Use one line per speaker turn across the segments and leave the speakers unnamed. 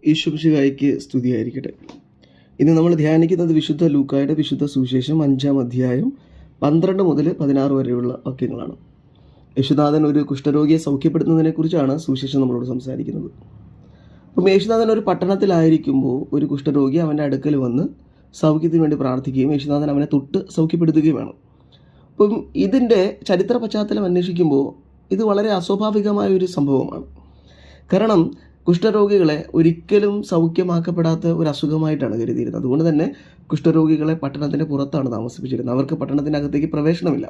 ഈശോമിശിഹായ്ക്ക് സ്തുതിയായിരിക്കട്ടെ. ഇന്ന് നമ്മൾ ധ്യാനിക്കുന്നത് വിശുദ്ധ ലൂക്കായുടെ വിശുദ്ധ സുവിശേഷം 5-ാം അധ്യായം 12 മുതൽ 16 വരെയുള്ള വാക്യങ്ങളാണ്. യേശുനാഥൻ ഒരു കുഷ്ഠരോഗിയെ സൗഖ്യപ്പെടുത്തുന്നതിനെക്കുറിച്ചാണ് സുവിശേഷം നമ്മളോട് സംസാരിക്കുന്നത്. അപ്പം യേശുനാഥൻ ഒരു പട്ടണത്തിലായിരിക്കുമ്പോൾ ഒരു കുഷ്ഠരോഗി അവൻ്റെ അടുക്കൽ വന്ന് സൗഖ്യത്തിന് വേണ്ടി പ്രാർത്ഥിക്കുകയും യേശുനാഥൻ അവനെ തൊട്ട് സൗഖ്യപ്പെടുത്തുകയും വേണം. അപ്പം ഇതിൻ്റെ ചരിത്ര പശ്ചാത്തലം അന്വേഷിക്കുമ്പോൾ ഇത് വളരെ അസ്വാഭാവികമായ ഒരു സംഭവമാണ്. കാരണം കുഷ്ഠരോഗികളെ ഒരിക്കലും സൗഖ്യമാക്കപ്പെടാത്ത ഒരു അസുഖമായിട്ടാണ് കരുതിയിരുന്നത്. അതുകൊണ്ട് തന്നെ കുഷ്ഠരോഗികളെ പട്ടണത്തിൻ്റെ പുറത്താണ് താമസിപ്പിച്ചിരുന്നത്. അവർക്ക് പട്ടണത്തിനകത്തേക്ക് പ്രവേശനമില്ല.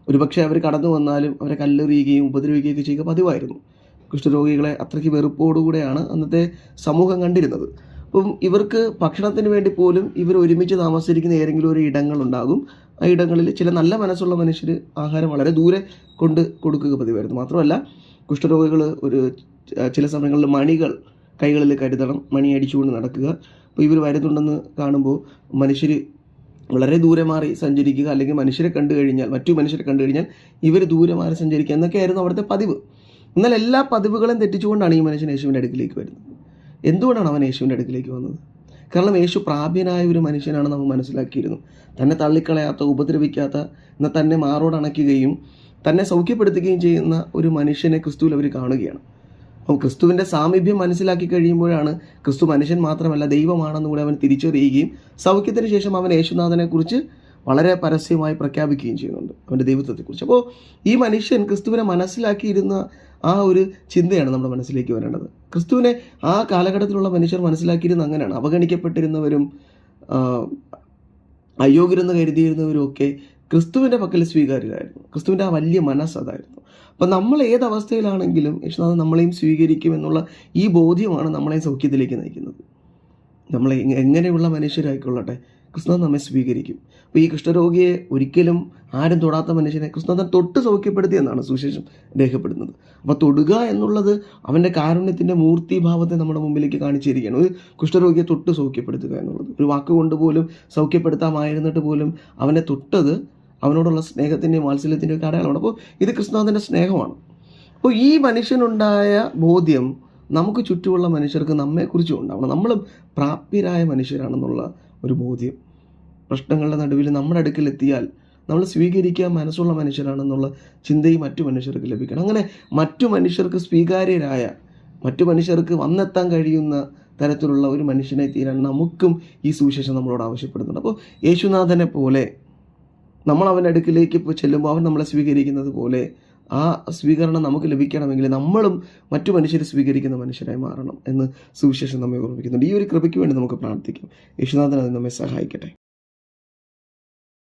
ഒരുപക്ഷെ അവർ കടന്നു വന്നാലും അവരെ കല്ലെറിയുകയും ഉപദ്രവിക്കുകയൊക്കെ ചെയ്യുക പതിവായിരുന്നു. കുഷ്ഠരോഗികളെ അത്രയ്ക്ക് വെറുപ്പോടുകൂടെയാണ് അന്നത്തെ സമൂഹം കണ്ടിരുന്നത്. അപ്പം ഇവർക്ക് ഭക്ഷണത്തിന് വേണ്ടി പോലും ഇവർ ഒരുമിച്ച് താമസിച്ചിരിക്കുന്ന ഏതെങ്കിലും ഒരു ഇടങ്ങളുണ്ടാകും. ആ ഇടങ്ങളിൽ ചില നല്ല മനസ്സുള്ള മനുഷ്യർ ആഹാരം വളരെ ദൂരെ കൊണ്ട് കൊടുക്കുക പതിവായിരുന്നു. മാത്രമല്ല കുഷ്ഠരോഗികൾ ചില സമയങ്ങളിൽ മണികൾ കൈകളിൽ കരുതണം, മണി അടിച്ചുകൊണ്ട് നടക്കുക. അപ്പോൾ ഇവർ വരുന്നുണ്ടെന്ന് കാണുമ്പോൾ മനുഷ്യർ വളരെ ദൂരെ മാറി സഞ്ചരിക്കുക, അല്ലെങ്കിൽ മറ്റു മനുഷ്യരെ കണ്ടു കഴിഞ്ഞാൽ ഇവർ ദൂരെ മാറി സഞ്ചരിക്കുക എന്നൊക്കെയായിരുന്നു അവിടുത്തെ പതിവ്. എന്നാൽ എല്ലാ പതിവുകളും തെറ്റിച്ചുകൊണ്ടാണ് ഈ മനുഷ്യൻ യേശുവിൻ്റെ അടുക്കിലേക്ക് വരുന്നത്. എന്തുകൊണ്ടാണ് അവൻ യേശുവിൻ്റെ അടുക്കിലേക്ക് വന്നത്? കാരണം യേശു പ്രാപ്യനായ ഒരു മനുഷ്യനാണ് നമ്മൾ മനസ്സിലാക്കിയിരുന്നു. തന്നെ തള്ളിക്കളയാത്ത, ഉപദ്രവിക്കാത്ത, എന്നാൽ തന്നെ മാറോടണയ്ക്കുകയും തന്നെ സൗഖ്യപ്പെടുത്തുകയും ചെയ്യുന്ന ഒരു മനുഷ്യനെ ക്രിസ്തുവിൽ അവർ കാണുകയാണ്. അപ്പോൾ ക്രിസ്തുവിൻ്റെ സാമീപ്യം മനസ്സിലാക്കി കഴിയുമ്പോഴാണ് ക്രിസ്തു മനുഷ്യൻ മാത്രമല്ല ദൈവമാണെന്ന് കൂടെ അവൻ തിരിച്ചറിയുകയും സൗഖ്യത്തിന് ശേഷം അവൻ യേശുനാഥനെക്കുറിച്ച് വളരെ പരസ്യമായി പ്രഖ്യാപിക്കുകയും ചെയ്യുന്നുണ്ട്, അവൻ്റെ ദൈവത്വത്തെക്കുറിച്ച്. അപ്പോൾ ഈ മനുഷ്യൻ ക്രിസ്തുവിനെ മനസ്സിലാക്കിയിരുന്ന ആ ഒരു ചിന്തയാണ് നമ്മുടെ മനസ്സിലേക്ക് വരേണ്ടത്. ക്രിസ്തുവിനെ ആ കാലഘട്ടത്തിലുള്ള മനുഷ്യർ മനസ്സിലാക്കിയിരുന്ന അങ്ങനെയാണ്. അവഗണിക്കപ്പെട്ടിരുന്നവരും അയോഗ്യരെന്ന് കരുതിയിരുന്നവരും ഒക്കെ ക്രിസ്തുവിൻ്റെ പക്കൽ സ്വീകാര്യരായിരുന്നു. ക്രിസ്തുവിൻ്റെ ആ വലിയ മനസ്സ് അതായിരുന്നു. അപ്പം നമ്മൾ ഏതവസ്ഥയിലാണെങ്കിലും യേശുനാഥൻ നമ്മളെയും സ്വീകരിക്കുമെന്നുള്ള ഈ ബോധ്യമാണ് നമ്മളെയും സൗഖ്യത്തിലേക്ക് നയിക്കുന്നത്. നമ്മളെ എങ്ങനെയുള്ള മനുഷ്യരായിക്കൊള്ളട്ടെ, ക്രിസ്തുനാഥൻ നമ്മെ സ്വീകരിക്കും. അപ്പോൾ ഈ കുഷ്ഠരോഗിയെ ഒരിക്കലും ആരും തൊടാത്ത മനുഷ്യനെ ക്രിസ്തുനാഥൻ തൊട്ട് സൗഖ്യപ്പെടുത്തിയെന്നാണ് സുവിശേഷം രേഖപ്പെടുന്നത്. അപ്പോൾ തൊടുക എന്നുള്ളത് അവൻ്റെ കാരുണ്യത്തിൻ്റെ മൂർത്തിഭാവത്തെ നമ്മുടെ മുമ്പിലേക്ക് കാണിച്ചിരിക്കുകയാണ്. ഒരു കുഷ്ഠരോഗിയെ തൊട്ട് സൗഖ്യപ്പെടുത്തുക എന്നുള്ളത് ഒരു വാക്കുകൊണ്ട് പോലും സൗഖ്യപ്പെടുത്താമായിരുന്നിട്ട് പോലും അവനെ തൊട്ടത് അവനോടുള്ള സ്നേഹത്തിൻ്റെയും വാത്സല്യത്തിൻ്റെയും ഒക്കെ അടയാളമാണ്. അപ്പോൾ ഇത് ക്രിസ്തുനാഥൻ്റെ സ്നേഹമാണ്. അപ്പോൾ ഈ മനുഷ്യനുണ്ടായ ബോധ്യം നമുക്ക് ചുറ്റുമുള്ള മനുഷ്യർക്ക് നമ്മെക്കുറിച്ചും ഉണ്ടാവണം. നമ്മളും പ്രാപ്യരായ മനുഷ്യരാണെന്നുള്ള ഒരു ബോധ്യം പ്രശ്നങ്ങളുടെ നടുവിൽ നമ്മുടെ അടുക്കൽ എത്തിയാൽ നമ്മൾ സ്വീകരിക്കാൻ മനസ്സുള്ള മനുഷ്യരാണെന്നുള്ള ചിന്തയും മറ്റു മനുഷ്യർക്ക് ലഭിക്കണം. അങ്ങനെ മറ്റു മനുഷ്യർക്ക് സ്വീകാര്യരായ, മറ്റു മനുഷ്യർക്ക് വന്നെത്താൻ കഴിയുന്ന തരത്തിലുള്ള ഒരു മനുഷ്യനെ തീരാൻ നമുക്കും ഈ സുവിശേഷം നമ്മളോട് ആവശ്യപ്പെടുന്നുണ്ട്. അപ്പോൾ യേശുനാഥനെ പോലെ നമ്മൾ അവൻ്റെ അടുക്കിലേക്ക് ചെല്ലുമ്പോൾ അവൻ നമ്മളെ സ്വീകരിക്കുന്നത് പോലെ ആ സ്വീകരണം നമുക്ക് ലഭിക്കണമെങ്കിൽ നമ്മളും മറ്റു മനുഷ്യരെ സ്വീകരിക്കുന്ന മനുഷ്യരായി മാറണം എന്ന് സുവിശേഷം നമ്മെ ഓർമ്മിക്കുന്നുണ്ട്. ഈ ഒരു കൃപയ്ക്ക് വേണ്ടി നമുക്ക് പ്രാർത്ഥിക്കാം. യേശുനാഥൻ അത് നമ്മെ സഹായിക്കട്ടെ.